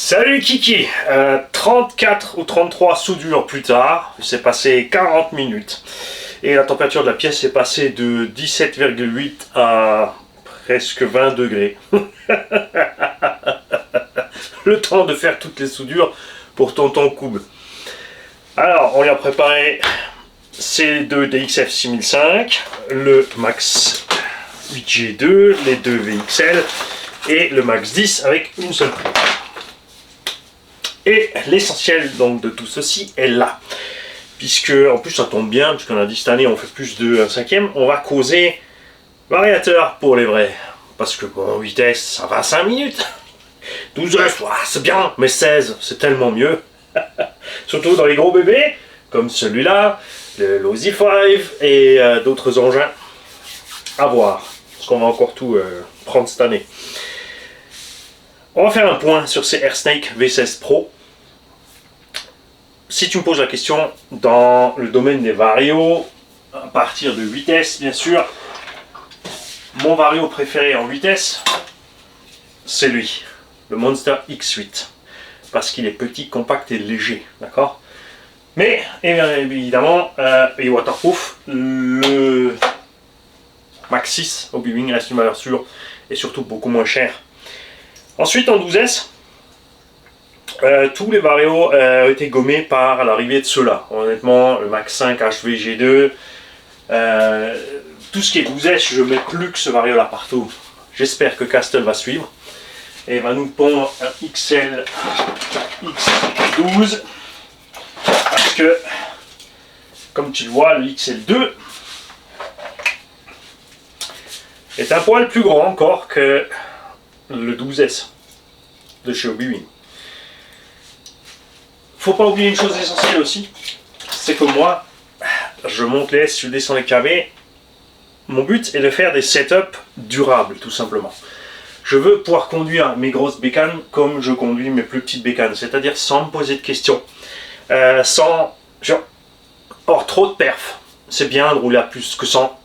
Salut Kiki, 34 ou 33 soudures plus tard, il s'est passé 40 minutes et la température de la pièce est passée de 17,8 à presque 20 degrés. Le temps de faire toutes les soudures pour Tonton Koub. Alors on lui a préparé ces deux DXF 6005, le Max 8G2, les deux VXL et le Max 10 avec une seule prise. Et l'essentiel donc de tout ceci est là, puisque en plus ça tombe bien, puisqu'on a dit cette année on fait plus de 1/5, on va causer variateur pour les vrais, parce que bon, vitesse ça va 5 minutes, 12 heures c'est bien, mais 16 c'est tellement mieux, surtout dans les gros bébés comme celui-là, le Lozi 5 et d'autres engins à voir, parce qu'on va encore tout prendre cette année. On va faire un point sur ces AirSnake V16 Pro. Si tu me poses la question dans le domaine des varios, à partir de vitesse bien sûr, mon vario préféré en vitesse, c'est lui, le Monster X8. Parce qu'il est petit, compact et léger, d'accord? Mais évidemment, et waterproof, le Max 6 au Bwing reste une valeur sûre et surtout beaucoup moins cher. Ensuite en 12S, tous les varios ont été gommés par l'arrivée de ceux-là. Honnêtement, le Max 5 HVG2, tout ce qui est 12S, je mets plus que ce vario là partout. J'espère que Castle va suivre et va nous pondre un XL X12 parce que, comme tu le vois, le XL2 est un poil plus grand encore que le 12S de chez Hobby. Faut pas oublier une chose essentielle aussi, c'est que moi, je monte les S, je descends les KV. Mon but est de faire des setups durables, tout simplement. Je veux pouvoir conduire mes grosses bécanes comme je conduis mes plus petites bécanes, c'est-à-dire sans me poser de questions, sans genre, trop de perf. C'est bien de rouler à plus que 100.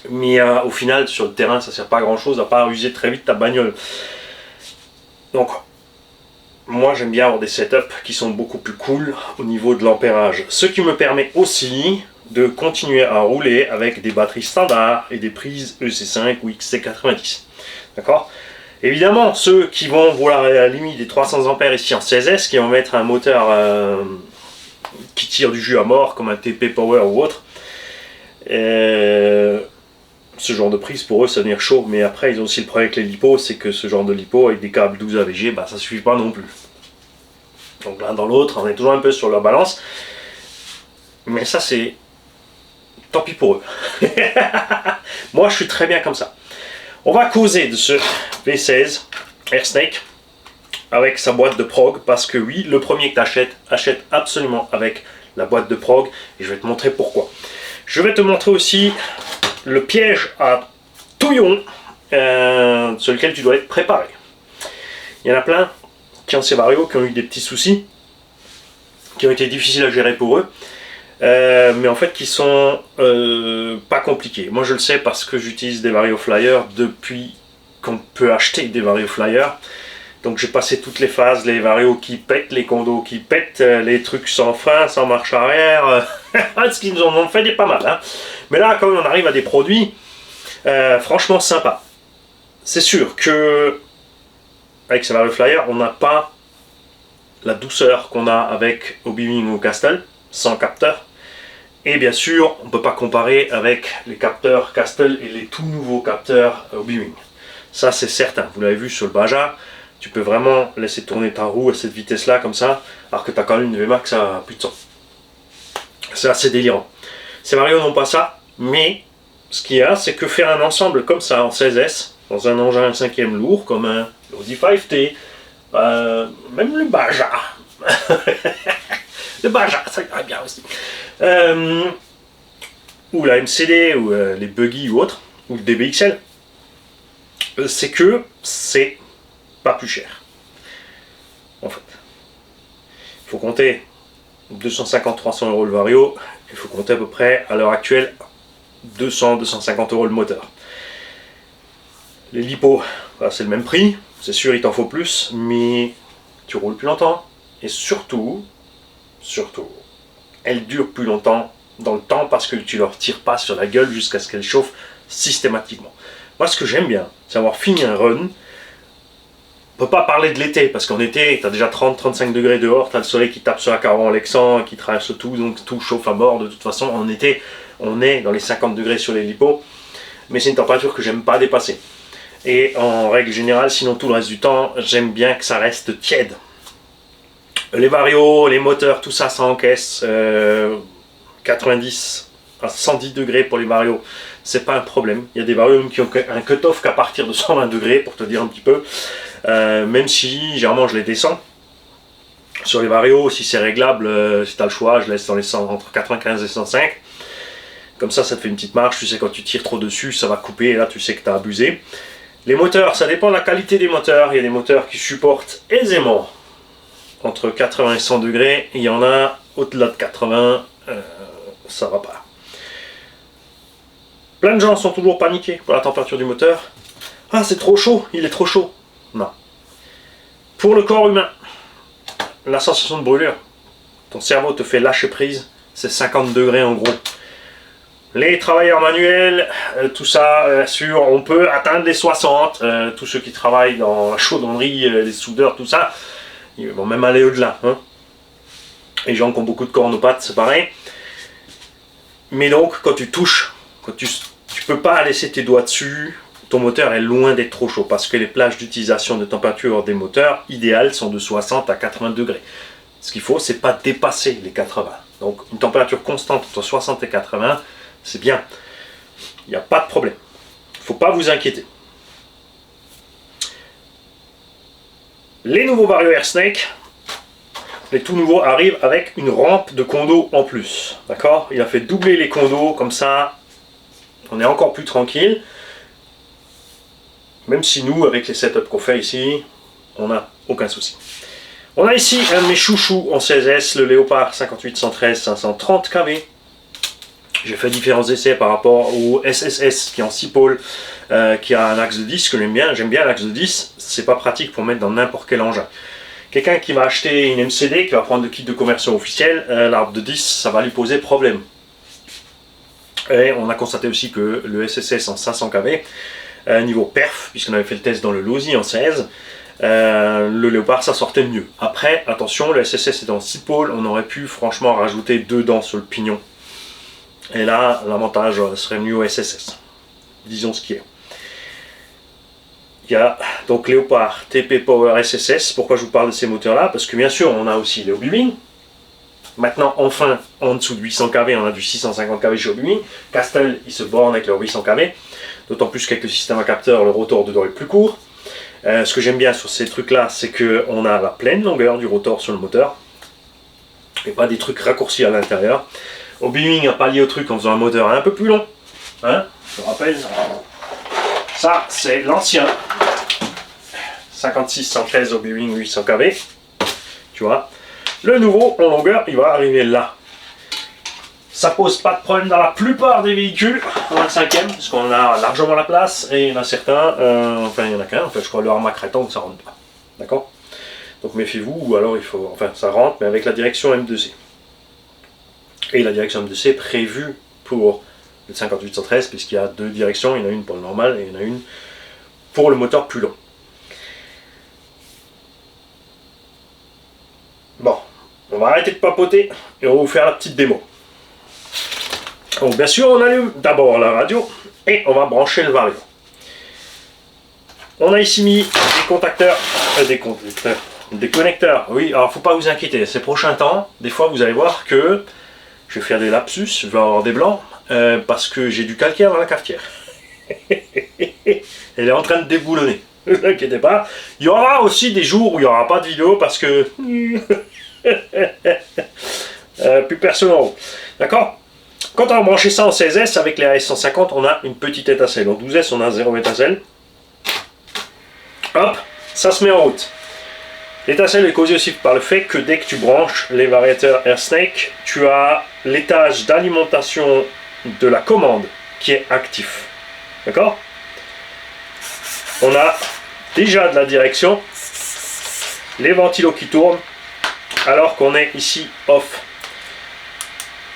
Mais au final, sur le terrain, ça ne sert pas à grand chose à part user très vite ta bagnole. Donc, moi j'aime bien avoir des setups qui sont beaucoup plus cool au niveau de l'ampérage. Ce qui me permet aussi de continuer à rouler avec des batteries standards et des prises EC5 ou XC90. D'accord? Évidemment, ceux qui vont vouloir à la limite des 300 ampères ici en 16S, qui vont mettre un moteur qui tire du jus à mort, comme un TP Power ou autre, ce genre de prise pour eux ça va venir chaud, mais après ils ont aussi le problème avec les lipos, c'est que ce genre de lipo avec des câbles 12 AVG, bah ça suffit pas non plus. Donc l'un dans l'autre, on est toujours un peu sur leur balance, mais ça c'est tant pis pour eux. Moi je suis très bien comme ça. On va causer de ce V16 AirSnake avec sa boîte de prog, parce que oui, le premier que tu achètes, achète absolument avec la boîte de prog, et je vais te montrer pourquoi. Je vais te montrer aussi le piège à touillon sur lequel tu dois être préparé. Il y en a plein qui ont ces varios, qui ont eu des petits soucis, qui ont été difficiles à gérer pour eux, mais en fait qui sont pas compliqués. Moi je le sais parce que j'utilise des varios Flyer depuis qu'on peut acheter des varios Flyer. Donc j'ai passé toutes les phases, les varios qui pètent, les condos qui pètent, les trucs sans frein, sans marche arrière, ce qu'ils nous en ont fait des pas mal. Hein. Mais là, quand on arrive à des produits franchement sympas. C'est sûr que avec ces varios Flyer, on n'a pas la douceur qu'on a avec Hobby ou Castle, sans capteur. Et bien sûr, on ne peut pas comparer avec les capteurs Castle et les tout nouveaux capteurs Hobby. Ça c'est certain, vous l'avez vu sur le Baja. Tu peux vraiment laisser tourner ta roue à cette vitesse-là, comme ça, alors que tu as quand même une VMAX à plus de 100. C'est assez délirant. Ces varios n'ont pas ça, mais ce qu'il y a, c'est que faire un ensemble comme ça en 16S, dans un engin 5e lourd, comme un Lozi 5T, même le Baja, le Baja, ça irait bien aussi, ou la MCD, ou les Buggy ou autres, ou le DBXL, c'est que c'est pas plus cher en fait. Il faut compter 250-300 € le vario, il faut compter à peu près à l'heure actuelle 200-250 € le moteur. Les lipos, bah, c'est le même prix, c'est sûr il t'en faut plus, mais tu roules plus longtemps. Et surtout, elle dure plus longtemps dans le temps parce que tu ne leur tires pas sur la gueule jusqu'à ce qu'elle chauffe systématiquement. Moi, ce que j'aime bien, c'est avoir fini un run. On peut pas parler de l'été, parce qu'en été, tu as déjà 30-35 degrés dehors, tu as le soleil qui tape sur la carreau en Lexan, qui traverse tout, donc tout chauffe à mort de toute façon. En été, on est dans les 50 degrés sur les lipos, mais c'est une température que j'aime pas dépasser. Et en règle générale, sinon tout le reste du temps, j'aime bien que ça reste tiède. Les varios, les moteurs, tout ça, ça encaisse 90 à 110 degrés pour les varios, c'est pas un problème. Il y a des varios qui ont un cut-off qu'à partir de 120 degrés, pour te dire un petit peu. Même si généralement je les descends sur les varios, si c'est réglable, si tu as le choix, je laisse dans les 100, entre 95 et 105. Comme ça, ça te fait une petite marge. Tu sais, quand tu tires trop dessus, ça va couper. Et là, tu sais que tu as abusé. Les moteurs, ça dépend de la qualité des moteurs. Il y a des moteurs qui supportent aisément entre 80 et 100 degrés. Il y en a au-delà de 80, ça va pas. Plein de gens sont toujours paniqués pour la température du moteur. Ah, c'est trop chaud, il est trop chaud. Non. Pour le corps humain, la sensation de brûlure, ton cerveau te fait lâcher prise, c'est 50 degrés en gros. Les travailleurs manuels, tout ça, sûr, on peut atteindre les 60. Tous ceux qui travaillent dans la chaudronnerie, les soudeurs, tout ça, ils vont même aller au-delà. Hein. Les gens qui ont beaucoup de cornes aux pattes, c'est pareil. Mais donc, quand tu touches, quand tu peux pas laisser tes doigts dessus, ton moteur est loin d'être trop chaud parce que les plages d'utilisation de température des moteurs idéales sont de 60 à 80 degrés. Ce qu'il faut, c'est pas dépasser les 80. Donc, une température constante entre 60 et 80, c'est bien. Il n'y a pas de problème. Il ne faut pas vous inquiéter. Les nouveaux Vario Air Snake, les tout nouveaux arrivent avec une rampe de condo en plus. D'accord? Il a fait doubler les condos, comme ça, on est encore plus tranquille. Même si nous, avec les setups qu'on fait ici, on n'a aucun souci. On a ici un de mes chouchous en 16S, le Léopard 58-113 530 kV. J'ai fait différents essais par rapport au SSS qui est en 6 pôles, qui a un axe de 10 que j'aime bien. J'aime bien l'axe de 10, c'est pas pratique pour mettre dans n'importe quel engin. Quelqu'un qui va acheter une MCD, qui va prendre le kit de conversion officiel, l'arbre de 10, ça va lui poser problème. Et on a constaté aussi que le SSS en 500 kV, niveau perf, puisqu'on avait fait le test dans le Losi en 16, le Léopard ça sortait mieux. Après, attention, le SSS est en 6 pôles, on aurait pu franchement rajouter 2 dents sur le pignon. Et là, l'avantage serait mieux au SSS. Disons ce qui est. Il y a donc Léopard TP Power SSS. Pourquoi je vous parle de ces moteurs-là? Parce que bien sûr, on a aussi les Obi-Wan. Maintenant, enfin, en dessous de 800 kV, on a du 650 kV chez Obi-Wan. Castel, il se borne avec leur 800 kV. D'autant plus qu'avec le système à capteur, le rotor dedans est plus court. Ce que j'aime bien sur ces trucs-là, c'est qu'on a la pleine longueur du rotor sur le moteur. Et pas des trucs raccourcis à l'intérieur. Obi-Wan a pallié au truc en faisant un moteur un peu plus long. Hein, je te rappelle. Ça, c'est l'ancien 56-113 Obi-Wan 800 kV. Tu vois. Le nouveau, en longueur, il va arriver là. Ça pose pas de problème dans la plupart des véhicules. En 25e, parce qu'on a largement la place. Et il y en a certains, enfin il y en a qu'un, en fait, je crois le Armac rectangle, ça rentre pas. D'accord? Donc méfiez-vous, ou alors il faut, enfin ça rentre, mais avec la direction M2C. Et la direction M2C est prévue pour le 58-113, puisqu'il y a 2 directions, il y en a une pour le normal et il y en a une pour le moteur plus long. Bon, on va arrêter de papoter et on va vous faire la petite démo. Donc bien sûr, on allume d'abord la radio et on va brancher le Vario. On a ici mis des connecteurs. Oui, alors faut pas vous inquiéter, ces prochains temps, des fois vous allez voir que je vais faire des lapsus, je vais avoir des blancs, parce que j'ai du calcaire dans la cafetière. Elle est en train de déboulonner. Ne vous inquiétez pas. Il y aura aussi des jours où il n'y aura pas de vidéo parce que plus personne en haut. D'accord? Quand on va brancher ça en 16S avec les AS150, on a une petite étincelle. En 12S, on a 0 étincelle. Hop, ça se met en route. L'étincelle est causée aussi par le fait que dès que tu branches les variateurs Air Snake, tu as l'étage d'alimentation de la commande qui est actif. D'accord? On a déjà de la direction les ventilos qui tournent alors qu'on est ici off.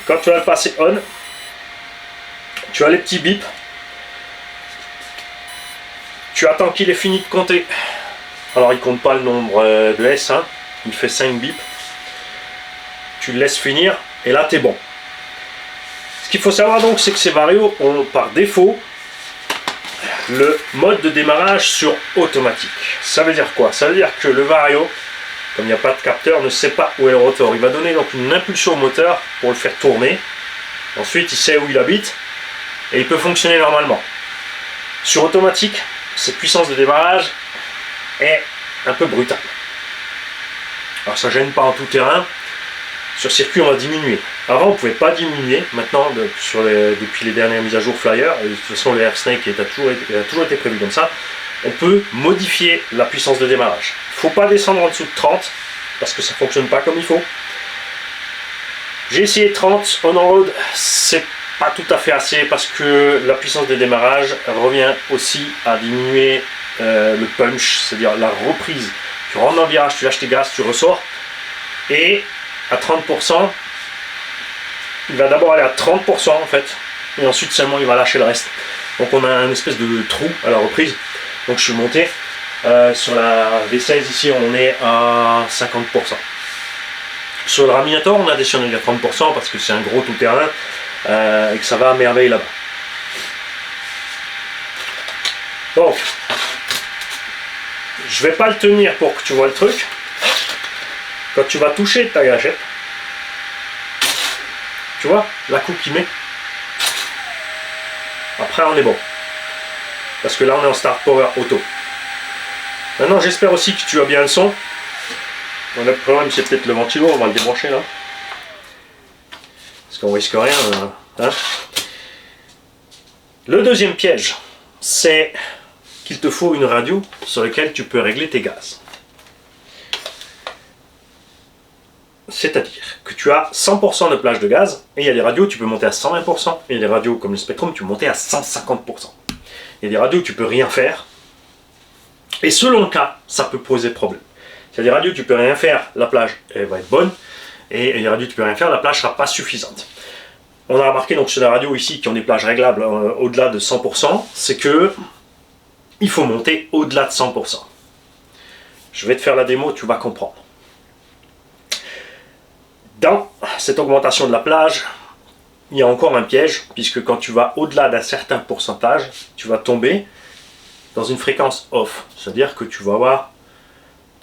Quand tu vas le passer on, tu as les petits bips. Tu attends qu'il ait fini de compter. Alors il compte pas le nombre de S, hein. Il fait 5 bips. Tu le laisses finir et là tu es bon. Ce qu'il faut savoir donc, c'est que ces Vario ont par défaut le mode de démarrage sur automatique. Ça veut dire quoi? Ça veut dire que le Vario, comme il n'y a pas de capteur, ne sait pas où est le rotor. Il va donner donc une impulsion au moteur pour le faire tourner. Ensuite, il sait où il habite et il peut fonctionner normalement. Sur automatique, cette puissance de démarrage est un peu brutale. Alors ça gêne pas en tout terrain. Sur circuit, on va diminuer. Avant, on ne pouvait pas diminuer. Maintenant, depuis les dernières mises à jour Flyer, et de toute façon, le AirSnake a toujours été prévu comme ça, on peut modifier la puissance de démarrage. Il ne faut pas descendre en dessous de 30, parce que ça ne fonctionne pas comme il faut. J'ai essayé 30 on-road, c'est pas tout à fait assez, parce que la puissance de démarrage revient aussi à diminuer le punch, c'est-à-dire la reprise. Tu rentres dans le virage, tu lâches tes gaz, tu ressors, et à 30%, il va d'abord aller à 30% en fait, et ensuite seulement il va lâcher le reste. Donc on a un espèce de trou à la reprise. Donc je suis monté sur la V16 ici, on est à 50%. Sur le Raminator, on a descendu à 30% parce que c'est un gros tout-terrain et que ça va à merveille là-bas. Donc, je vais pas le tenir pour que tu vois le truc. Quand tu vas toucher ta gâchette, tu vois la coupe qu'il met. Après on est bon. Parce que là on est en start power auto. Maintenant j'espère aussi que tu as bien le son. Le problème c'est peut-être le ventilo, on va le débrancher là. Parce qu'on risque rien. Hein. Le deuxième piège, c'est qu'il te faut une radio sur laquelle tu peux régler tes gaz. C'est-à-dire que tu as 100% de plage de gaz, et il y a des radios où tu peux monter à 120%, et il y a des radios comme le Spectrum, tu peux monter à 150%. Il y a des radios où tu peux rien faire, et selon le cas, ça peut poser problème. Il y a des radios où tu peux rien faire, la plage elle va être bonne, et il y a des radios où tu peux rien faire, la plage sera pas suffisante. On a remarqué donc sur les radios ici qui ont des plages réglables au-delà de 100%, c'est que il faut monter au-delà de 100%. Je vais te faire la démo, tu vas comprendre. Dans cette augmentation de la plage, il y a encore un piège, puisque quand tu vas au-delà d'un certain pourcentage, tu vas tomber dans une fréquence off. C'est-à-dire que tu vas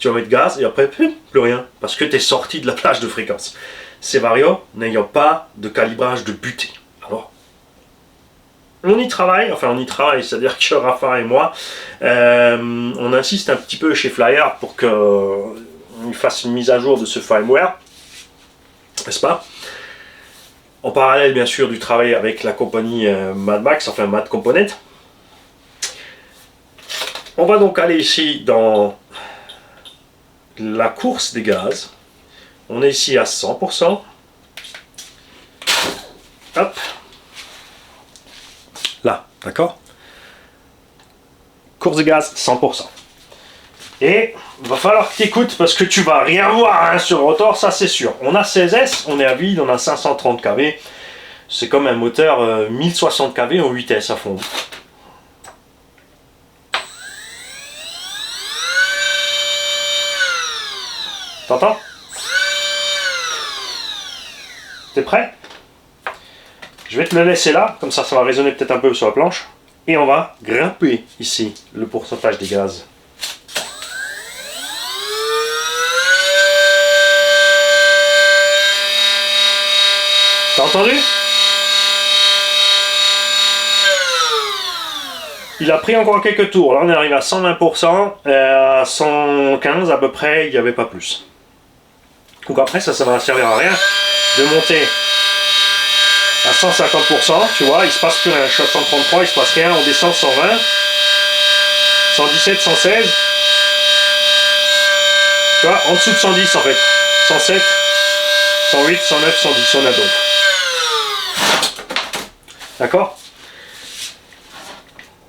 mettre gaz et après plus rien, parce que tu es sorti de la plage de fréquence. Ces Vario n'ayant pas de calibrage de butée. Alors, on y travaille, c'est-à-dire que Rafa et moi, on insiste un petit peu chez Flyer pour qu'il fasse une mise à jour de ce firmware. N'est-ce pas? En parallèle bien sûr du travail avec la compagnie Mad Max, enfin Mad Component. On va donc aller ici dans la course des gaz. On est ici à 100%. Hop. Là, d'accord? Course des gaz 100%. Et il va falloir que tu écoutes parce que tu vas rien voir hein, sur le rotor, ça c'est sûr. On a 16S, on est à vide, on a 530 kV. C'est comme un moteur 1060 kV en 8S à fond. T'entends? T'es prêt? Je vais te le laisser là, comme ça va résonner peut-être un peu sur la planche. Et on va grimper ici le pourcentage des gaz. T'as entendu? Il a pris encore quelques tours. Là on est arrivé à 120%, à 115 à peu près, il n'y avait pas plus. Donc après ça va servir à rien de monter à 150%, tu vois, il se passe plus rien. Je suis à 133, il se passe rien, on descend 120, 117, 116. Tu vois, en dessous de 110 en fait. 107, 108, 109, 110, on a donc. D'accord?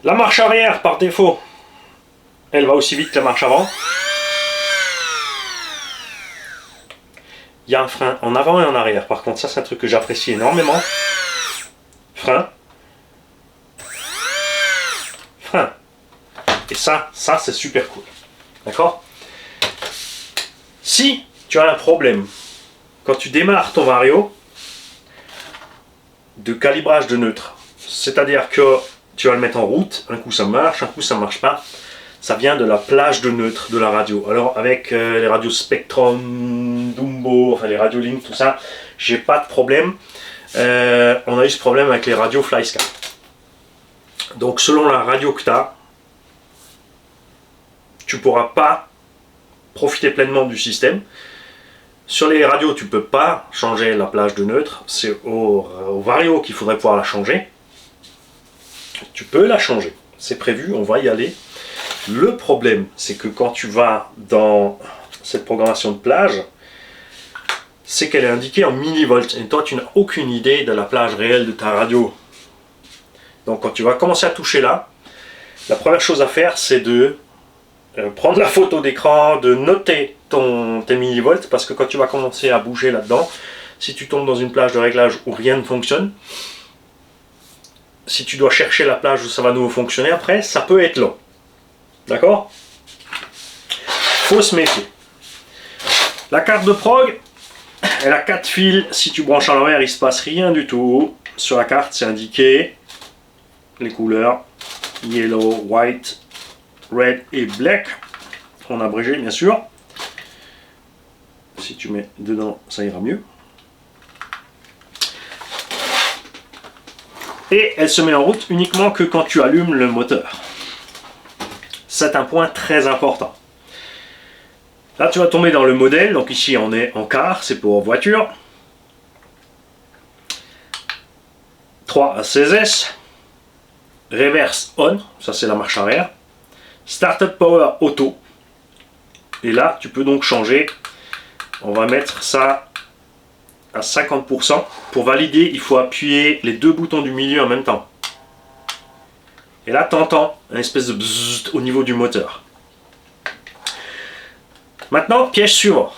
La marche arrière, par défaut, elle va aussi vite que la marche avant. il y a un frein en avant et en arrière. Par contre, ça c'est un truc que j'apprécie énormément. Frein. Frein. Et ça c'est super cool. D'accord? Si tu as un problème quand tu démarres ton Vario de calibrage de neutre, c'est-à-dire que tu vas le mettre en route, un coup ça marche, un coup ça marche pas, ça vient de la plage de neutre de la radio. Alors avec les radios Spectrum, Dumbo, enfin les radios Link, tout ça, j'ai pas de problème. On a eu ce problème avec les radios Flysky. Donc selon la radio que tu as, tu pourras pas profiter pleinement du système. Sur les radios, tu peux pas changer la plage de neutre, c'est au Vario qu'il faudrait pouvoir la changer. Tu peux la changer, c'est prévu, on va y aller. Le problème, c'est que quand tu vas dans cette programmation de plage, c'est qu'elle est indiquée en millivolts, et toi tu n'as aucune idée de la plage réelle de ta radio. Donc quand tu vas commencer à toucher là, la première chose à faire, c'est de prendre la photo d'écran, de noter tes millivolts, parce que quand tu vas commencer à bouger là-dedans, si tu tombes dans une plage de réglage où rien ne fonctionne, si tu dois chercher la plage où ça va nouveau fonctionner après, ça peut être long. D'accord? Faut se méfier. La carte de prog, elle a 4 fils. Si tu branches à l'envers, il se passe rien du tout. Sur la carte, c'est indiqué les couleurs yellow, white, red et black, en abrégé bien sûr. Si tu mets dedans, ça ira mieux. Et elle se met en route uniquement que quand tu allumes le moteur. C'est un point très important. Là, tu vas tomber dans le modèle. Donc ici, on est en car, c'est pour voiture. 3 à 16S. Reverse on, ça c'est la marche arrière. Startup Power Auto. Et là, tu peux donc changer. On va mettre ça à 50%. Pour valider, il faut appuyer les 2 boutons du milieu en même temps. Et là, tu entends une espèce de bzzzt au niveau du moteur. Maintenant, piège suivant.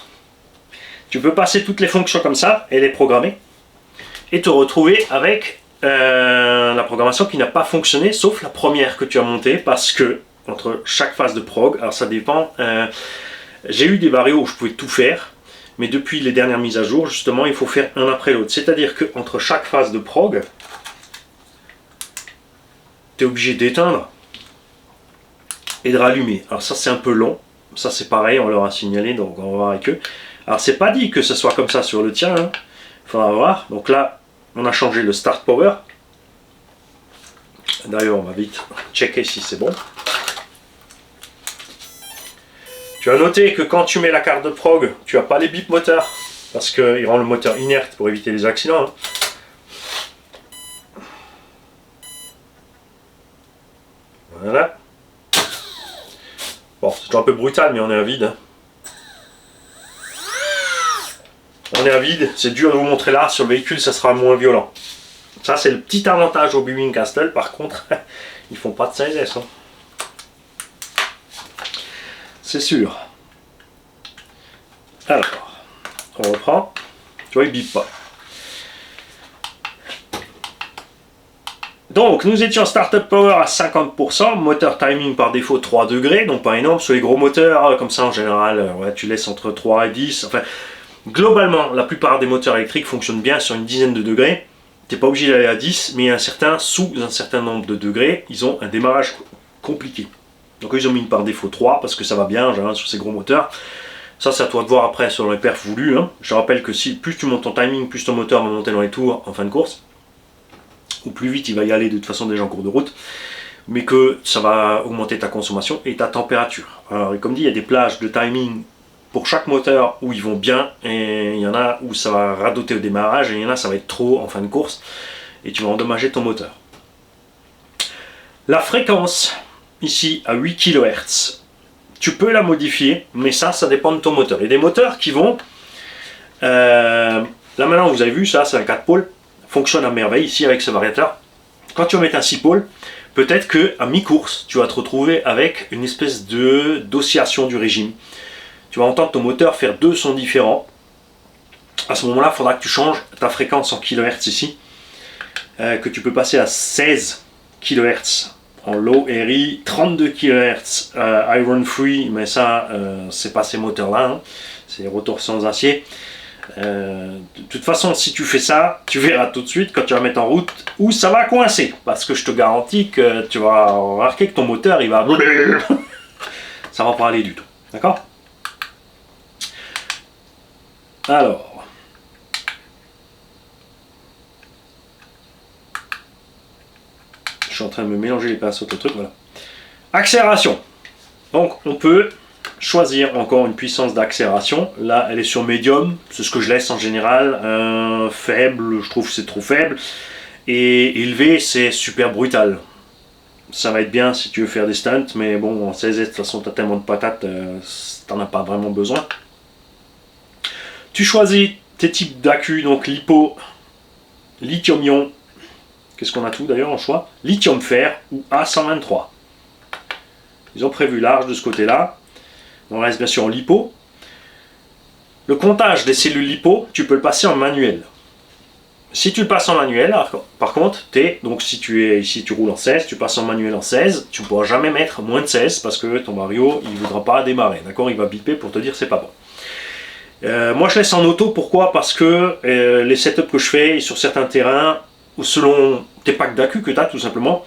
Tu peux passer toutes les fonctions comme ça et les programmer. Et te retrouver avec la programmation qui n'a pas fonctionné, sauf la première que tu as montée, parce que entre chaque phase de prog, alors ça dépend, j'ai eu des Vario où je pouvais tout faire, mais depuis les dernières mises à jour, justement, il faut faire un après l'autre. C'est-à-dire qu'entre chaque phase de prog, tu es obligé d'éteindre et de rallumer. Alors ça, c'est un peu long. Ça, c'est pareil, on leur a signalé, donc on va voir avec eux. Alors, c'est pas dit que ce soit comme ça sur le tien, hein. Faudra voir. Donc là, on a changé le Start Power. D'ailleurs, on va vite checker si c'est bon. Tu as noté que quand tu mets la carte de prog, tu n'as pas les bips moteurs, parce qu'il rend le moteur inerte pour éviter les accidents. Hein. Voilà. Bon, c'est un peu brutal, mais on est à vide. Hein. On est à vide, c'est dur de vous montrer là, sur le véhicule ça sera moins violent. Ça c'est le petit avantage au Bewing Castle, par contre, ils font pas de 16S. Hein. C'est sûr. Alors, on reprend. Tu vois, il bip pas. Donc, nous étions Startup Power à 50%, moteur timing par défaut 3 degrés, donc pas énorme. Sur les gros moteurs, comme ça en général, ouais, tu laisses entre 3 et 10. Enfin, globalement, la plupart des moteurs électriques fonctionnent bien sur une dizaine de degrés. Tu n'es pas obligé d'aller à 10, mais sous un certain nombre de degrés, ils ont un démarrage compliqué. Donc ils ont mis une par défaut 3 parce que ça va bien en général sur ces gros moteurs. Ça, c'est à toi de voir après selon les perfs voulus. Hein. Je rappelle que si plus tu montes ton timing, plus ton moteur va monter dans les tours en fin de course. Ou plus vite il va y aller de toute façon déjà en cours de route. Mais que ça va augmenter ta consommation et ta température. Alors comme dit, il y a des plages de timing pour chaque moteur où ils vont bien. Et il y en a où ça va radoter au démarrage. Et il y en a ça va être trop en fin de course. Et tu vas endommager ton moteur. La fréquence, ici à 8 kHz. Tu peux la modifier, mais ça dépend de ton moteur. Il y a des moteurs qui vont... là maintenant, vous avez vu, ça c'est un 4 pôles. Fonctionne à merveille ici avec ce variateur. Quand tu vas mettre un 6 pôles, peut-être qu'à mi-course, tu vas te retrouver avec une espèce d'oscillation du régime. Tu vas entendre ton moteur faire deux sons différents. à ce moment-là, il faudra que tu changes ta fréquence en kHz ici, que tu peux passer à 16 kHz en low RI, 32 kHz iron free, mais ça, c'est pas ces moteurs-là, hein. C'est les rotors sans acier. De toute façon, si tu fais ça, tu verras tout de suite quand tu vas mettre en route où ça va coincer, parce que je te garantis que tu vas remarquer que ton moteur, il va... ça va pas aller du tout, d'accord? Alors, je suis en train de me mélanger les pinceaux de truc, voilà. Accélération. Donc, on peut choisir encore une puissance d'accélération. Là, elle est sur médium, c'est ce que je laisse en général. Faible, je trouve que c'est trop faible. Et élevé, c'est super brutal. Ça va être bien si tu veux faire des stunts, mais bon, en 16S, de toute façon, tu as tellement de patates, t'en as pas vraiment besoin. Tu choisis tes types d'accu, donc lipo, lithium-ion, qu'est-ce qu'on a tout d'ailleurs en choix? Lithium-fer ou A123. Ils ont prévu large de ce côté-là. On reste bien sûr en lipo. Le comptage des cellules lipo, tu peux le passer en manuel. Si tu le passes en manuel, par contre, donc si tu es ici, tu roules en 16, tu passes en manuel en 16, tu ne pourras jamais mettre moins de 16 parce que ton Vario, il ne voudra pas démarrer. D'accord? Il va biper pour te dire c'est pas bon. Moi je laisse en auto, pourquoi? Parce que les setups que je fais sur certains terrains, selon tes packs d'accu que tu as tout simplement,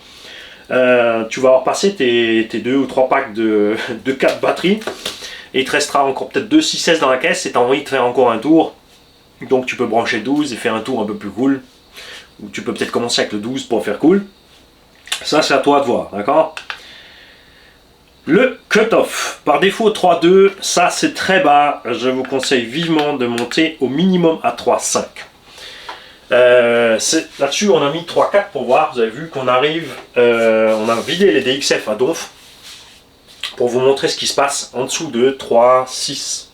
tu vas avoir passé tes 2 ou 3 packs de 4 batteries et il te restera encore peut-être 2 6S dans la caisse et tu as envie de faire encore un tour, donc tu peux brancher 12 et faire un tour un peu plus cool, ou tu peux peut-être commencer avec le 12 pour faire cool. Ça c'est à toi de voir, d'accord? Le cut-off, par défaut 3.2, ça c'est très bas, je vous conseille vivement de monter au minimum à 3.5. Là-dessus on a mis 3.4 pour voir, vous avez vu qu'on arrive, on a vidé les DXF à donf pour vous montrer ce qui se passe en dessous de 3.6.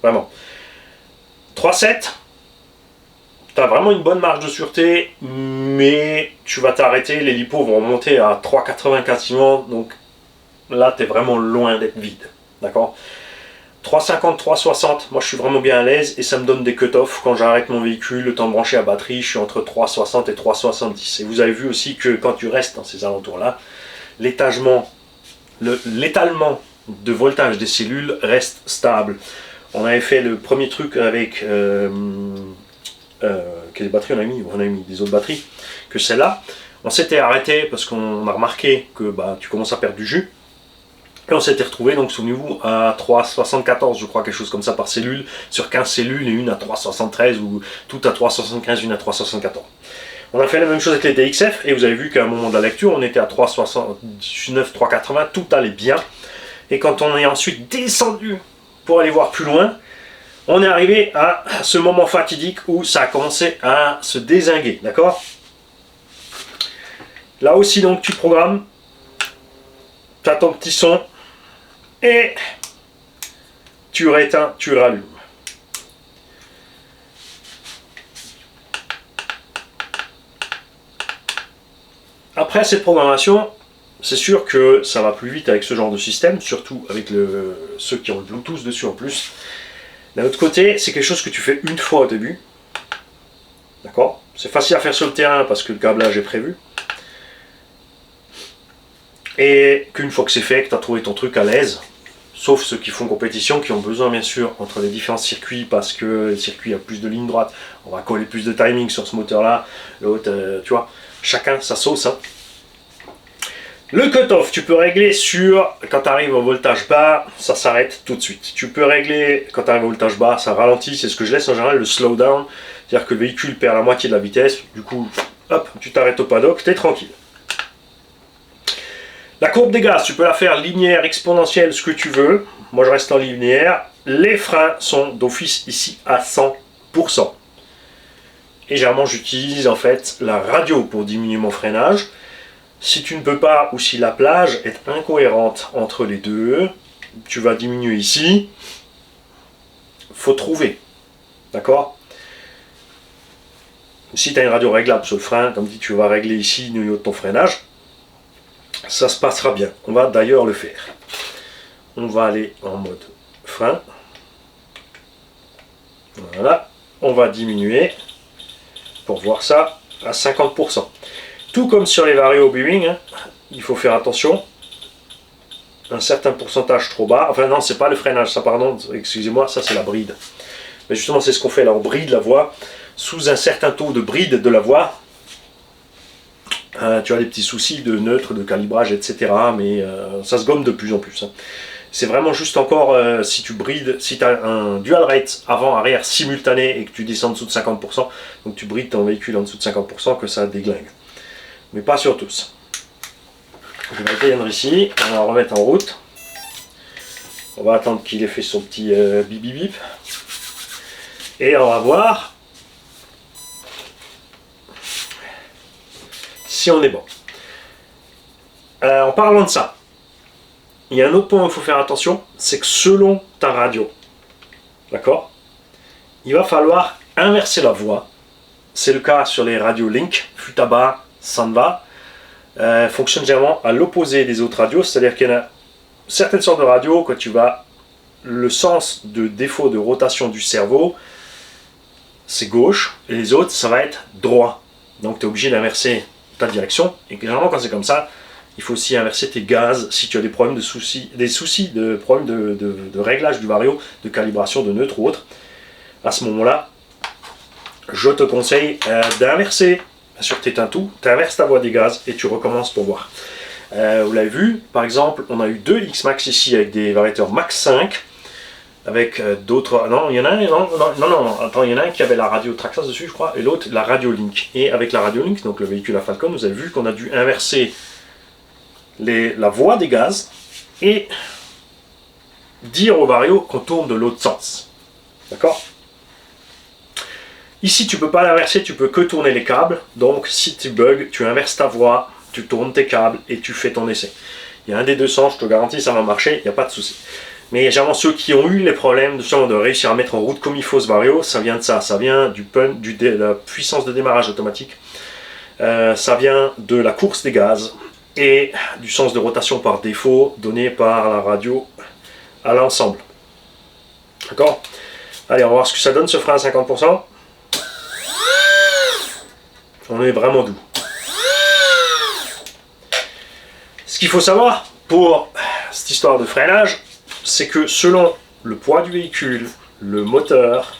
Vraiment. 3.7, tu as vraiment une bonne marge de sûreté, mais tu vas t'arrêter, les lipos vont monter à 3.80 quasiment, donc là, tu es vraiment loin d'être vide. D'accord? 3,50, 3,60, moi je suis vraiment bien à l'aise et ça me donne des cut-off. Quand j'arrête mon véhicule, le temps de brancher la batterie, je suis entre 3,60 et 3,70. Et vous avez vu aussi que quand tu restes dans ces alentours-là, l'étalement de voltage des cellules reste stable. On avait fait le premier truc avec quelles batteries on a mis des autres batteries que celle-là. On s'était arrêté parce qu'on a remarqué que tu commences à perdre du jus. Et on s'était retrouvé, donc souvenez-vous, à 3,74, je crois, quelque chose comme ça par cellule, sur 15 cellules, et une à 3,73, ou tout à 3,75, une à 3,74. On a fait la même chose avec les DXF, et vous avez vu qu'à un moment de la lecture, on était à 3,79, 3,80, tout allait bien. Et quand on est ensuite descendu pour aller voir plus loin, on est arrivé à ce moment fatidique où ça a commencé à se dézinguer, d'accord? Là aussi, donc, tu programmes, tu as ton petit son, et tu rééteins, tu rallumes. Après cette programmation, c'est sûr que ça va plus vite avec ce genre de système, surtout avec ceux qui ont le Bluetooth dessus en plus. D'un autre côté, c'est quelque chose que tu fais une fois au début. D'accord? C'est facile à faire sur le terrain parce que le câblage est prévu. Et qu'une fois que c'est fait, que tu as trouvé ton truc à l'aise, sauf ceux qui font compétition, qui ont besoin bien sûr entre les différents circuits, parce que le circuit a plus de lignes droites, on va coller plus de timing sur ce moteur là, l'autre, tu vois, chacun sa sauce. Hein. Le cut-off, tu peux régler sur, quand tu arrives au voltage bas, ça s'arrête tout de suite. Tu peux régler, quand tu arrives au voltage bas, ça ralentit, c'est ce que je laisse en général, le slowdown, c'est-à-dire que le véhicule perd la moitié de la vitesse, du coup, hop, tu t'arrêtes au paddock, tu es tranquille. La courbe des gaz, tu peux la faire linéaire, exponentielle, ce que tu veux. Moi, je reste en linéaire. Les freins sont d'office ici à 100%. Et généralement, j'utilise en fait la radio pour diminuer mon freinage. Si tu ne peux pas, ou si la plage est incohérente entre les deux, tu vas diminuer ici. Faut trouver. D'accord? Si tu as une radio réglable sur le frein, comme dit, tu vas régler ici le niveau de ton freinage. Ça se passera bien. On va d'ailleurs le faire. On va aller en mode frein. Voilà. on va diminuer pour voir ça à 50%. Tout comme sur les varios Bewing, hein, il faut faire attention. Un certain pourcentage trop bas. Enfin non, c'est pas le freinage, ça pardon, excusez-moi, ça c'est la bride. Mais justement, c'est ce qu'on fait là, on bride la voix. Sous un certain taux de bride de la voix, tu as des petits soucis de neutre, de calibrage, etc. Mais ça se gomme de plus en plus. Hein. C'est vraiment juste encore, si tu brides, si tu as un dual rate avant-arrière simultané et que tu descends en dessous de 50%, donc tu brides ton véhicule en dessous de 50%, que ça déglingue. Mais pas sur tous. Je vais éteindre ici, on va remettre en route. On va attendre qu'il ait fait son petit bip bip bip. Et on va voir si on est bon. En parlant de ça, il y a un autre point où il faut faire attention, c'est que selon ta radio, d'accord, il va falloir inverser la voix. C'est le cas sur les radios Link, Futaba, Sanva. Fonctionne généralement à l'opposé des autres radios, c'est-à-dire qu'il y en a certaines sortes de radios, quand tu vas, le sens de défaut de rotation du cerveau, c'est gauche, et les autres, ça va être droit. Donc tu es obligé d'inverser ta direction, et généralement quand c'est comme ça, il faut aussi inverser tes gaz si tu as des problèmes de problèmes de réglage du vario, de calibration de neutre ou autre. À ce moment-là, je te conseille d'inverser. Bien sûr, tu éteins tout, tu inverses ta voie des gaz et tu recommences pour voir. Vous l'avez vu, par exemple, on a eu deux X-Max ici avec des variateurs Max 5, avec d'autres. Non, il y en a un, non, attends, il y en a un qui avait la radio Traxxas dessus, je crois, et l'autre la radio Link. Et avec la radio Link, donc le véhicule à Falcon, vous avez vu qu'on a dû inverser la voie des gaz et dire au vario qu'on tourne de l'autre sens. D'accord ? Ici, tu ne peux pas l'inverser, tu peux que tourner les câbles. Donc, si tu bugs, tu inverses ta voie, tu tournes tes câbles et tu fais ton essai. Il y a un des deux sens, je te garantis, ça va marcher, il n'y a pas de souci. Mais généralement, ceux qui ont eu les problèmes de réussir à mettre en route comme il faut ce vario, ça vient de ça. Ça vient de la puissance de démarrage automatique. Ça vient de la course des gaz et du sens de rotation par défaut donné par la radio à l'ensemble. D'accord ? Allez, on va voir ce que ça donne ce frein à 50%. On est vraiment doux. Ce qu'il faut savoir pour cette histoire de freinage, c'est que selon le poids du véhicule, le moteur,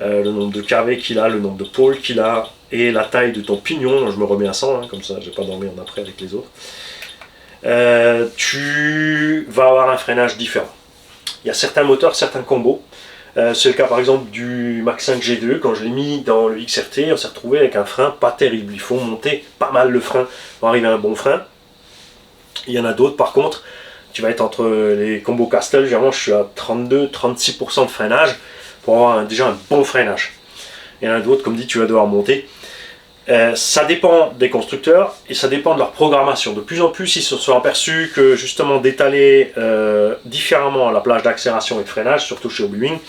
le nombre de carvés qu'il a, le nombre de pôles qu'il a et la taille de ton pignon, je me remets à 100, hein, comme ça je vais pas dormir en après avec les autres, tu vas avoir un freinage différent. Il y a certains moteurs, certains combos. C'est le cas par exemple du Max 5 G2, quand je l'ai mis dans le XRT, on s'est retrouvé avec un frein pas terrible. Il faut monter pas mal le frein pour arriver à un bon frein. Il y en a d'autres par contre, tu vas être entre les combos Castel, généralement je suis à 32-36% de freinage pour avoir déjà un bon freinage. Il y en a d'autres, comme dit, tu vas devoir monter. Ça dépend des constructeurs et ça dépend de leur programmation. De plus en plus, ils se sont aperçus que justement d'étaler différemment la plage d'accélération et de freinage, surtout chez Boeing,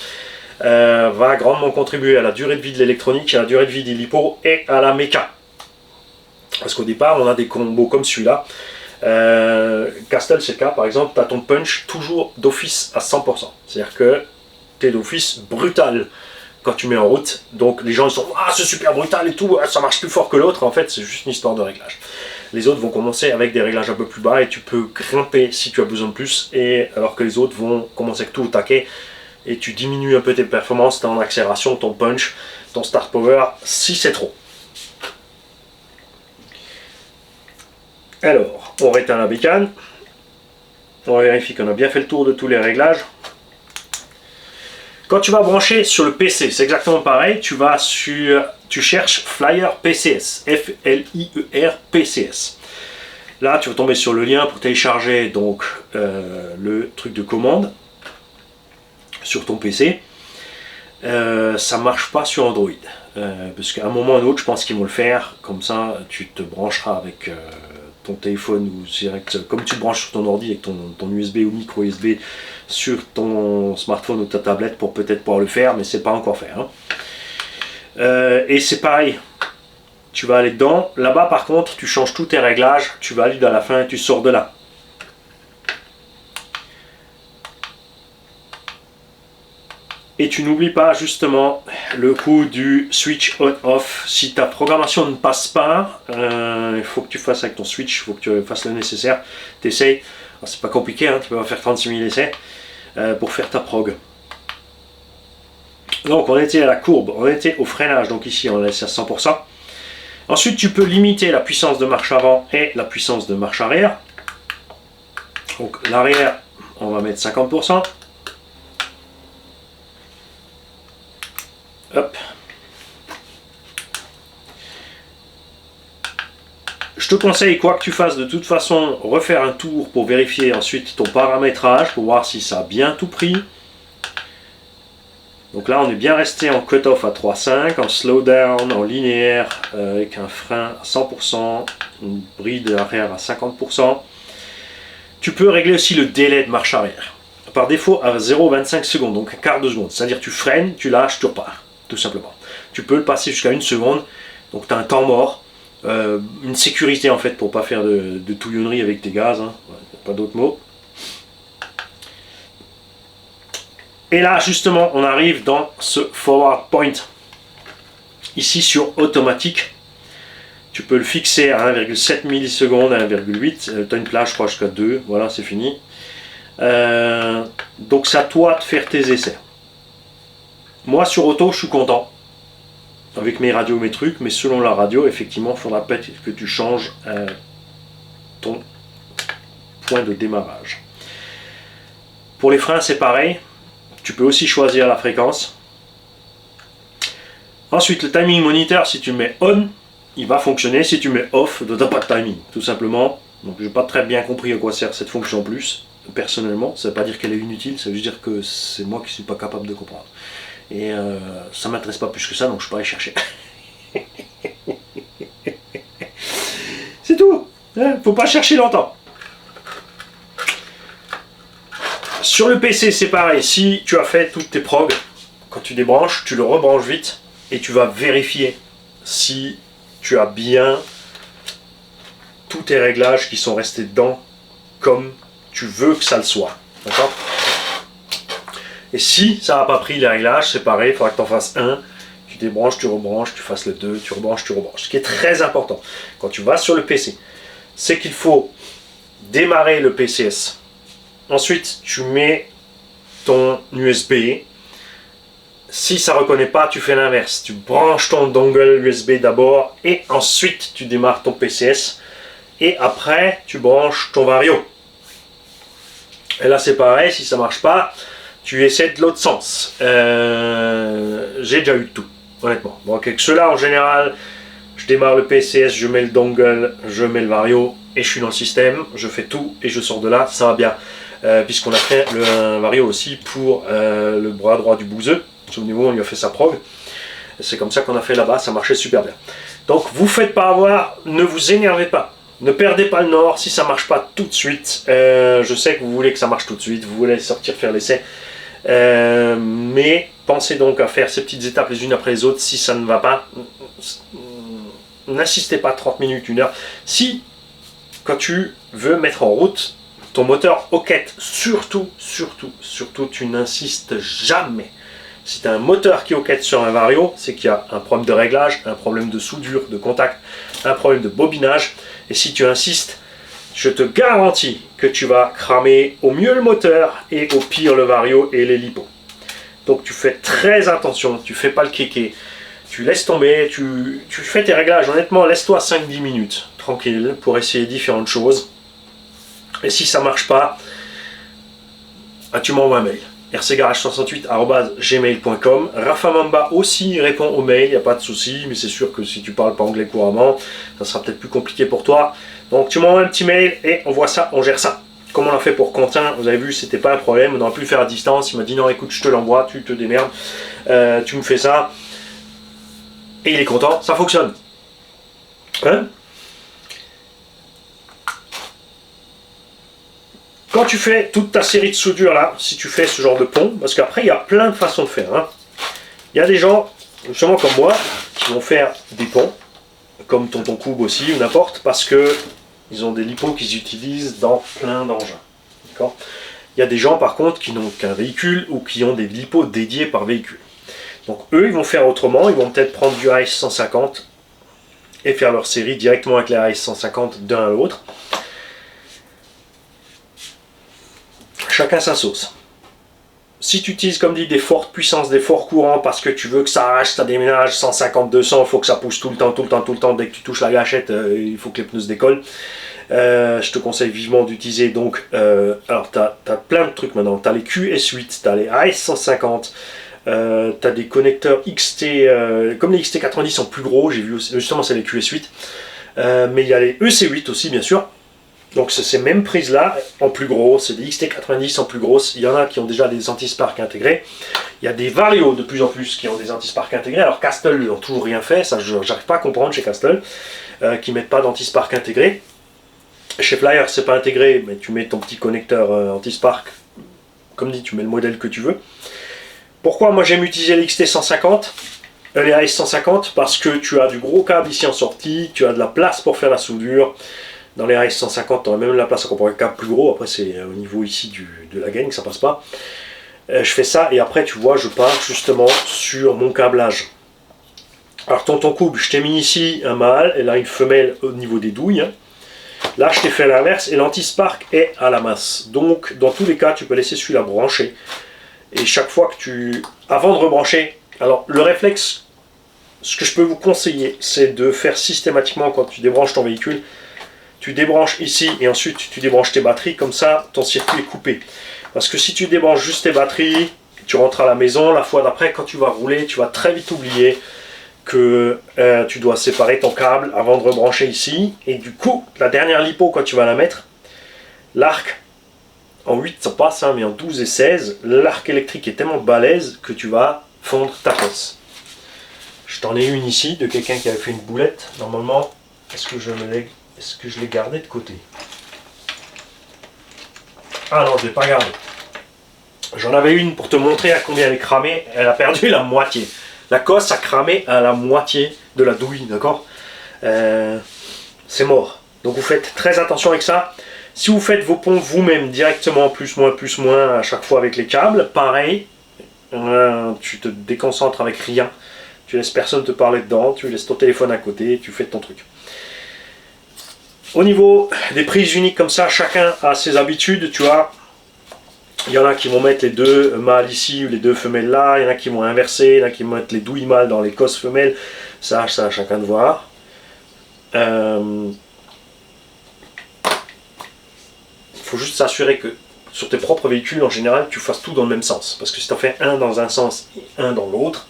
va grandement contribuer à la durée de vie de l'électronique, à la durée de vie des lipos et à la méca. Parce qu'au départ, on a des combos comme celui-là. Castel, c'est le cas, par exemple, tu as ton punch toujours d'office à 100%. C'est-à-dire que tu es d'office brutal quand tu mets en route, donc les gens ils sont ah c'est super brutal et tout, ça marche plus fort que l'autre, en fait c'est juste une histoire de réglage. Les autres vont commencer avec des réglages un peu plus bas et tu peux grimper si tu as besoin de plus, et alors que les autres vont commencer avec tout au taquet et tu diminues un peu tes performances, ton accélération, ton punch, ton start power si c'est trop. Alors, on réteint la bécane, on vérifie qu'on a bien fait le tour de tous les réglages. Quand tu vas brancher sur le PC, c'est exactement pareil, tu cherches Flyer PCS, F-L-I-E-R PCS. Là, tu vas tomber sur le lien pour télécharger donc le truc de commande sur ton PC. Ça marche pas sur Android, parce qu'à un moment ou à un autre, je pense qu'ils vont le faire. Comme ça, tu te brancheras avec ton téléphone ou direct, comme tu te branches sur ton ordi avec ton USB ou micro USB sur ton smartphone ou ta tablette pour peut-être pouvoir le faire, mais c'est pas encore fait. Hein. Et c'est pareil, tu vas aller dedans. Là-bas, par contre, tu changes tous tes réglages, tu valides à la fin et tu sors de là. Et tu n'oublies pas justement le coup du switch on-off. Si ta programmation ne passe pas, il faut que tu fasses avec ton switch, il faut que tu fasses le nécessaire. Tu essayes, c'est pas compliqué, hein, tu peux pas faire 36 000 essais pour faire ta prog. Donc on était à la courbe, on était au freinage, donc ici on laisse à 100%. Ensuite tu peux limiter la puissance de marche avant et la puissance de marche arrière. Donc l'arrière, on va mettre 50%. Hop. Je te conseille, quoi que tu fasses, de toute façon, refaire un tour pour vérifier ensuite ton paramétrage, pour voir si ça a bien tout pris. Donc là, on est bien resté en cut-off à 3.5, en slowdown, en linéaire, avec un frein à 100%, une bride arrière à 50%. Tu peux régler aussi le délai de marche arrière. Par défaut, à 0,25 secondes, donc un quart de seconde. C'est-à-dire tu freines, tu lâches, tu repars, tout simplement. Tu peux le passer jusqu'à 1 seconde, donc tu as un temps mort, une sécurité en fait pour pas faire de touillonnerie avec tes gaz, hein. Pas d'autre mot. Et là justement on arrive dans ce forward point. Ici sur automatique, tu peux le fixer à 1,7 millisecondes, à 1,8, tu as une plage je crois jusqu'à 2, voilà c'est fini. Donc c'est à toi de faire tes essais. Moi sur auto je suis content avec mes radios, mes trucs, mais selon la radio effectivement il faudra peut-être que tu changes ton point de démarrage. Pour les freins c'est pareil, tu peux aussi choisir la fréquence. Ensuite le timing monitor, si tu le mets on, il va fonctionner. Si tu mets off, tu n'as pas de timing tout simplement. Donc j'ai pas très bien compris à quoi sert cette fonction plus. Personnellement, ça ne veut pas dire qu'elle est inutile, ça veut juste dire que c'est moi qui ne suis pas capable de comprendre. Et ça ne m'intéresse pas plus que ça, donc je peux aller chercher. C'est tout, hein, faut pas chercher longtemps. Sur le PC, c'est pareil, si tu as fait toutes tes progs, quand tu débranches, tu le rebranches vite et tu vas vérifier si tu as bien tous tes réglages qui sont restés dedans comme tu veux que ça le soit. D'accord ? Et si ça n'a pas pris les réglages, c'est pareil, il faudra que tu en fasses un. Tu débranches, tu rebranches, tu fasses le 2, tu rebranches, tu rebranches. Ce qui est très important quand tu vas sur le PC, c'est qu'il faut démarrer le PCS. Ensuite, tu mets ton USB. Si ça ne reconnaît pas, tu fais l'inverse. Tu branches ton dongle USB d'abord et ensuite tu démarres ton PCS. Et après, tu branches ton Vario. Et là, c'est pareil, si ça ne marche pas, tu essaies de l'autre sens. J'ai déjà eu tout, honnêtement. Donc avec ceux-là, en général, je démarre le PCS, je mets le dongle, je mets le Vario et je suis dans le système. Je fais tout et je sors de là, ça va bien. Puisqu'on a fait le Vario aussi pour le bras droit du bouseux. Souvenez-vous, on lui a fait sa prog. C'est comme ça qu'on a fait là-bas, ça marchait super bien. Donc vous faites pas avoir, ne vous énervez pas. Ne perdez pas le nord si ça ne marche pas tout de suite. Je sais que vous voulez que ça marche tout de suite, vous voulez sortir faire l'essai. Mais pensez donc à faire ces petites étapes les unes après les autres. Si ça ne va pas, n'insistez pas 30 minutes, 1 heure. Si, quand tu veux mettre en route ton moteur hoquette, surtout, tu n'insistes jamais. Si tu as un moteur qui hoquette sur un Vario, c'est qu'il y a un problème de réglage, un problème de soudure, de contact, un problème de bobinage. Et si tu insistes, je te garantis que tu vas cramer au mieux le moteur et au pire le Vario et les lipos. Donc tu fais très attention, tu fais pas le kéké, tu laisses tomber, tu fais tes réglages. Honnêtement, laisse-toi 5-10 minutes, tranquille, pour essayer différentes choses. Et si ça marche pas, tu m'envoies un mail. rcgarage68@gmail.com. Rafa Mamba aussi répond aux mails, il n'y a pas de souci, mais c'est sûr que si tu parles pas anglais couramment, ça sera peut-être plus compliqué pour toi. Donc tu m'envoies un petit mail et on voit ça, on gère ça. Comme on l'a fait pour Quentin, vous avez vu, c'était pas un problème, on aurait pu le faire à distance. Il m'a dit non, écoute, je te l'envoie, tu te démerdes, tu me fais ça. Et il est content, ça fonctionne. Hein? Quand tu fais toute ta série de soudure là, si tu fais ce genre de pont, parce qu'après il y a plein de façons de faire. Hein. Il y a des gens, justement comme moi, qui vont faire des ponts, comme Tonton Koub aussi, ou n'importe, parce que ils ont des lipos qu'ils utilisent dans plein d'engins. D'accord ? Il y a des gens par contre qui n'ont qu'un véhicule ou qui ont des lipos dédiés par véhicule. Donc eux, ils vont faire autrement, ils vont peut-être prendre du AS 150 et faire leur série directement avec les AS 150 d'un à l'autre. Chacun sa sauce. Si tu utilises, comme dit, des fortes puissances, des forts courants, parce que tu veux que ça arrache, ça déménage 150, 200, il faut que ça pousse tout le temps, dès que tu touches la gâchette, il faut que les pneus se décollent. Je te conseille vivement d'utiliser, donc, alors tu as plein de trucs maintenant, tu as les QS8, tu as les AS150, tu as des connecteurs XT, comme les XT90 sont plus gros, j'ai vu aussi, justement c'est les QS8, mais il y a les EC8 aussi bien sûr. Donc c'est ces mêmes prises là en plus gros, c'est des XT90 en plus grosses, il y en a qui ont déjà des anti-spark intégrés, il y a des Vario de plus en plus qui ont des anti-spark intégrés, alors Castle ils n'ont toujours rien fait, ça j'arrive pas à comprendre chez Castle, qui mettent pas d'anti-spark intégré. Chez Flyer c'est pas intégré, mais tu mets ton petit connecteur anti-spark, comme dit tu mets le modèle que tu veux. Pourquoi moi j'aime utiliser les XT150, les AS150, parce que tu as du gros câble ici en sortie, tu as de la place pour faire la soudure. Dans les AS150, tu as même la place pour un câble plus gros. Après, c'est au niveau ici de la gaine que ça passe pas. Je fais ça et après, tu vois, je pars justement sur mon câblage. Alors, tonton Coupe, je t'ai mis ici un mâle et là une femelle au niveau des douilles. Là, je t'ai fait l'inverse et l'anti-spark est à la masse. Donc, dans tous les cas, tu peux laisser celui-là branché. Et chaque fois que tu... Avant de rebrancher, alors le réflexe, ce que je peux vous conseiller, c'est de faire systématiquement quand tu débranches ton véhicule. Tu débranches ici et ensuite tu débranches tes batteries, comme ça ton circuit est coupé. Parce que si tu débranches juste tes batteries, tu rentres à la maison, la fois d'après quand tu vas rouler, tu vas très vite oublier que tu dois séparer ton câble avant de rebrancher ici. Et du coup, la dernière lipo quand tu vas la mettre, l'arc, en 8 ça passe, hein, mais en 12 et 16, l'arc électrique est tellement balèze que tu vas fondre ta pièce. Je t'en ai une ici de quelqu'un qui avait fait une boulette. Normalement, est-ce que je l'ai gardé de côté? Ah non, je ne l'ai pas gardé. J'en avais une pour te montrer à combien elle est cramée. Elle a perdu la moitié. La cosse a cramé à la moitié de la douille, d'accord? C'est mort. Donc vous faites très attention avec ça. Si vous faites vos pompes vous-même directement, plus moins, à chaque fois avec les câbles, pareil, tu te déconcentres avec rien. Tu laisses personne te parler dedans, tu laisses ton téléphone à côté, tu fais ton truc. Au niveau des prises uniques comme ça, chacun a ses habitudes, tu vois. Il y en a qui vont mettre les deux mâles ici ou les deux femelles là, il y en a qui vont inverser, il y en a qui vont mettre les douilles mâles dans les cosses femelles. Ça à chacun de voir. Il faut juste s'assurer que sur tes propres véhicules, en général, tu fasses tout dans le même sens. Parce que si tu en fais un dans un sens et un dans l'autre,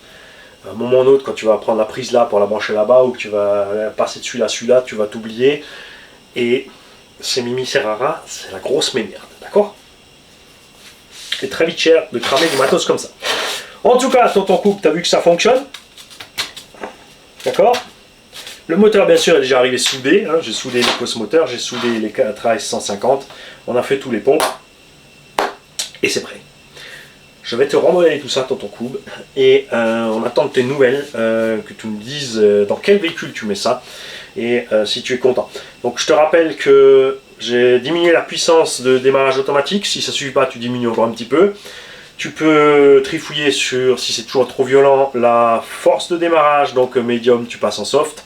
à un moment ou un autre, quand tu vas prendre la prise là pour la brancher là-bas ou que tu vas passer de celui-là, tu vas t'oublier. Et c'est Mimi Serrara, c'est la grosse mémerde, d'accord? C'est très vite cher de cramer du matos comme ça. En tout cas, tonton Coupe, tu as vu que ça fonctionne. D'accord? Le moteur, bien sûr, est déjà arrivé soudé. Hein. J'ai soudé les cosses moteurs, j'ai soudé les 4 150. On a fait tous les ponts. Et c'est prêt. Je vais te remmodeler tout ça, tonton Coupe. Et on attend de tes nouvelles, que tu me dises dans quel véhicule tu mets ça. Et si tu es content. Donc je te rappelle que j'ai diminué la puissance de démarrage automatique. Si ça ne suffit pas, tu diminues encore un petit peu. Tu peux trifouiller sur, si c'est toujours trop violent, la force de démarrage. Donc médium, tu passes en soft.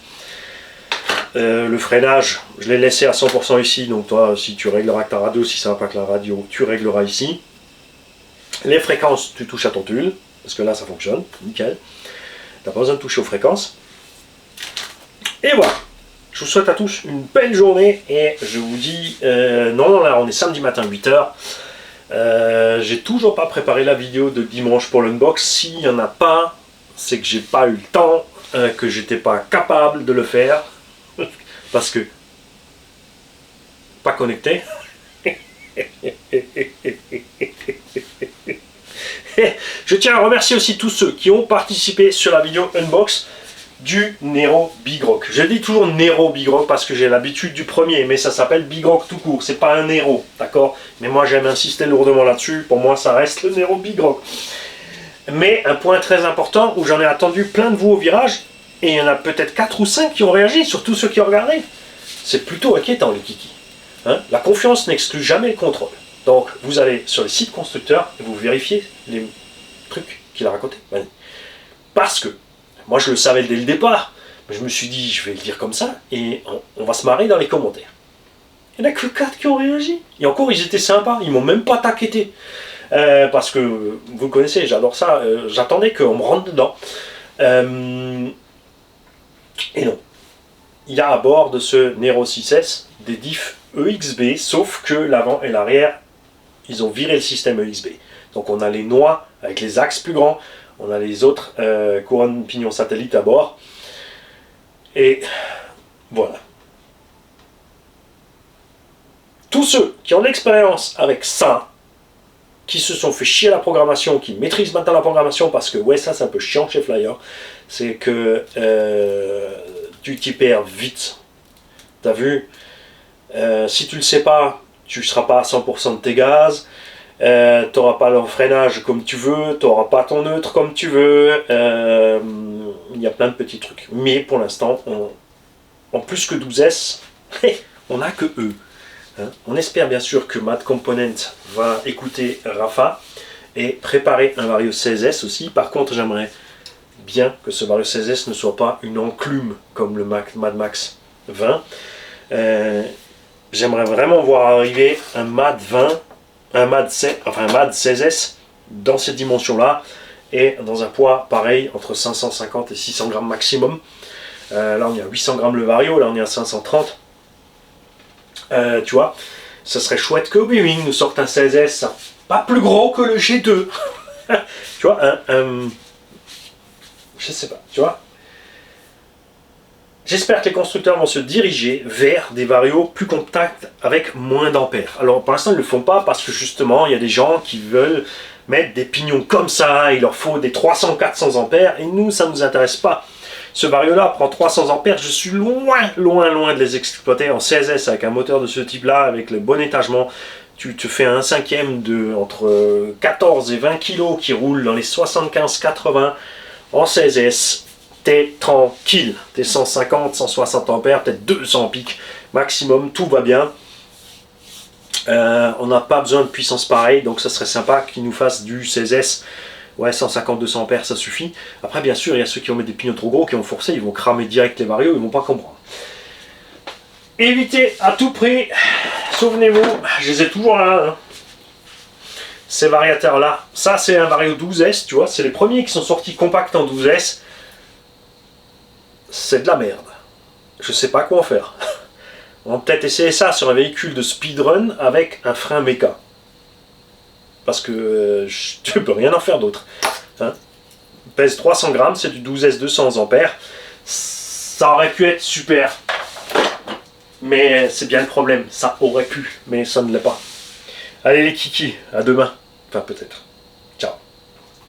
Le freinage, je l'ai laissé à 100% ici. Donc toi, si tu régleras avec ta radio, si ça ne va pas avec la radio, tu régleras ici. Les fréquences, tu touches à ton tulle. Parce que là, ça fonctionne. Nickel. Tu n'as pas besoin de toucher aux fréquences. Et voilà. Je vous souhaite à tous une belle journée et je vous dis, non, là on est samedi matin 8h. J'ai toujours pas préparé la vidéo de dimanche pour l'unbox. S'il n'y en a pas, c'est que j'ai pas eu le temps, que j'étais pas capable de le faire. Parce que, pas connecté. Je tiens à remercier aussi tous ceux qui ont participé sur la vidéo unbox du Nero Big Rock. Je dis toujours Nero Big Rock parce que j'ai l'habitude du premier, mais ça s'appelle Big Rock tout court, c'est pas un Nero, d'accord? Mais moi j'aime insister lourdement là-dessus, pour moi ça reste le Nero Big Rock. Mais un point très important où j'en ai attendu plein de vous au virage, et il y en a peut-être 4 ou 5 qui ont réagi, surtout ceux qui ont regardé. C'est plutôt inquiétant les kikis. Hein? La confiance n'exclut jamais le contrôle. Donc vous allez sur les sites constructeurs et vous vérifiez les trucs qu'il a racontés. Parce que moi je le savais dès le départ, mais je me suis dit je vais le dire comme ça et on va se marrer dans les commentaires. Il n'y en a que 4 qui ont réagi. Et encore ils étaient sympas, ils m'ont même pas taquetté. Parce que vous le connaissez, j'adore ça, j'attendais qu'on me rentre dedans. Et non. Il y a à bord de ce Nero 6S des diffs EXB, sauf que l'avant et l'arrière, ils ont viré le système EXB. Donc on a les noix avec les axes plus grands, on a les autres couronnes pignon satellite à bord. Et voilà. Tous ceux qui ont l'expérience avec ça, qui se sont fait chier à la programmation, qui maîtrisent maintenant la programmation, parce que ouais, ça c'est un peu chiant chez Flyer, c'est que tu t'y perds vite. T'as vu, si tu le sais pas, tu ne seras pas à 100% de tes gaz, tu n'auras pas le freinage comme tu veux, tu n'auras pas ton neutre comme tu veux, il y a plein de petits trucs. Mais pour l'instant, en plus que 12S, on n'a que eux. On espère bien sûr que Mad Component va écouter Rafa et préparer un Vario 16S aussi. Par contre, j'aimerais bien que ce Vario 16S ne soit pas une enclume comme le Mad Max 20. J'aimerais vraiment voir arriver un Mad 20, un Mad 16S dans cette dimension-là et dans un poids pareil entre 550 et 600 grammes maximum. Là on est à 800 grammes le Vario, là on est à 530. Tu vois, ça serait chouette que Boeing nous sorte un 16S, pas plus gros que le G2. Tu vois, je sais pas, tu vois. J'espère que les constructeurs vont se diriger vers des Vario plus compacts avec moins d'ampères. Alors pour l'instant ils ne le font pas parce que justement il y a des gens qui veulent mettre des pignons comme ça, il leur faut des 300-400 ampères et nous ça ne nous intéresse pas. Ce Vario là prend 300 ampères, je suis loin de les exploiter en 16S avec un moteur de ce type là, avec le bon étagement. Tu te fais un 1/5 de entre 14 et 20 kg qui roule dans les 75-80 en 16S. T'es tranquille, t'es 150, 160 ampères, peut-être 200 pics maximum, tout va bien. On n'a pas besoin de puissance pareille, donc ça serait sympa qu'ils nous fassent du 16S. Ouais, 150-200 ampères, ça suffit. Après, bien sûr, il y a ceux qui vont mettre des pignons trop gros, qui vont forcer, ils vont cramer direct les Vario, ils vont pas comprendre. Évitez à tout prix, souvenez-vous, je les ai toujours là, hein. Ces variateurs-là, ça c'est un Vario 12S, tu vois, c'est les premiers qui sont sortis compacts en 12S. C'est de la merde. Je sais pas quoi en faire. On va peut-être essayer ça sur un véhicule de speedrun avec un frein méca. Parce que tu peux rien en faire d'autre. Hein, pèse 300 grammes, c'est du 12S 200 ampères. Ça aurait pu être super. Mais c'est bien le problème. Ça aurait pu, mais ça ne l'est pas. Allez les kikis, à demain. Enfin peut-être.